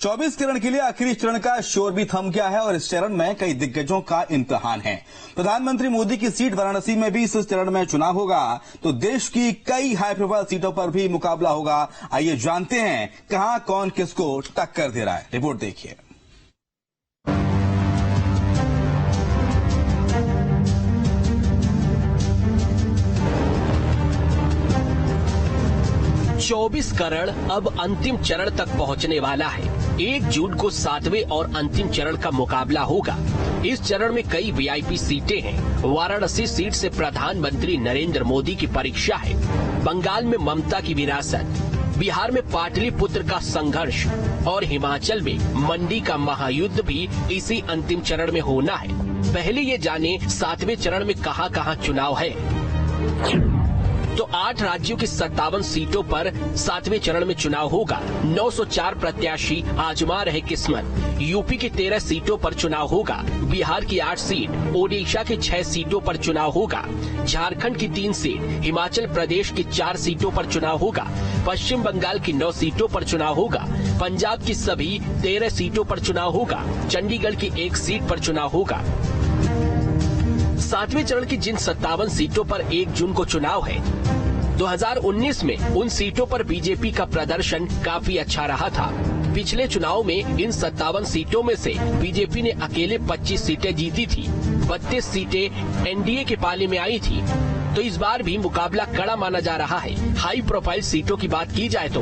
24 चरण के लिए आखिरी चरण का शोर भी थम गया है और इस चरण में कई दिग्गजों का इम्तिहान है। प्रधानमंत्री मोदी की सीट वाराणसी में भी इस चरण में चुनाव होगा, तो देश की कई हाई प्रोफाइल सीटों पर भी मुकाबला होगा। आइए जानते हैं कहां कौन किसको टक्कर दे रहा है। रिपोर्ट देखिए। चौबीस करण अब अंतिम चरण तक पहुंचने वाला है। 1 जून को 7वें और अंतिम चरण का मुकाबला होगा। इस चरण में कई वीआईपी सीटें हैं। वाराणसी सीट से प्रधानमंत्री नरेंद्र मोदी की परीक्षा है। बंगाल में ममता की विरासत, बिहार में पाटलिपुत्र का संघर्ष और हिमाचल में मंडी का महायुद्ध भी इसी अंतिम चरण में होना है। पहले ये जाने 7वें चरण में कहां-कहां चुनाव है। तो 8 राज्यों की 57 सीटों पर 7वें चरण में चुनाव होगा। 904 प्रत्याशी आजमा रहे किस्मत। यूपी की 13 सीटों पर चुनाव होगा। बिहार की 8 सीट, ओडिशा की 6 सीटों पर चुनाव होगा। झारखंड की 3 सीट, हिमाचल प्रदेश की 4 सीटों पर चुनाव होगा। पश्चिम बंगाल की 9 सीटों पर चुनाव होगा। पंजाब की सभी 13 सीटों पर चुनाव होगा। चंडीगढ़ की 1 सीट पर चुनाव होगा। 7वें चरण की जिन 57 सीटों पर 1 जून को चुनाव है, 2019 में उन सीटों पर बीजेपी का प्रदर्शन काफी अच्छा रहा था। पिछले चुनाव में इन 57 सीटों में से बीजेपी ने अकेले 25 सीटें जीती थी। 32 सीटें एनडीए के पाले में आई थी। तो इस बार भी मुकाबला कड़ा माना जा रहा है। हाई प्रोफाइल सीटों की बात की जाए तो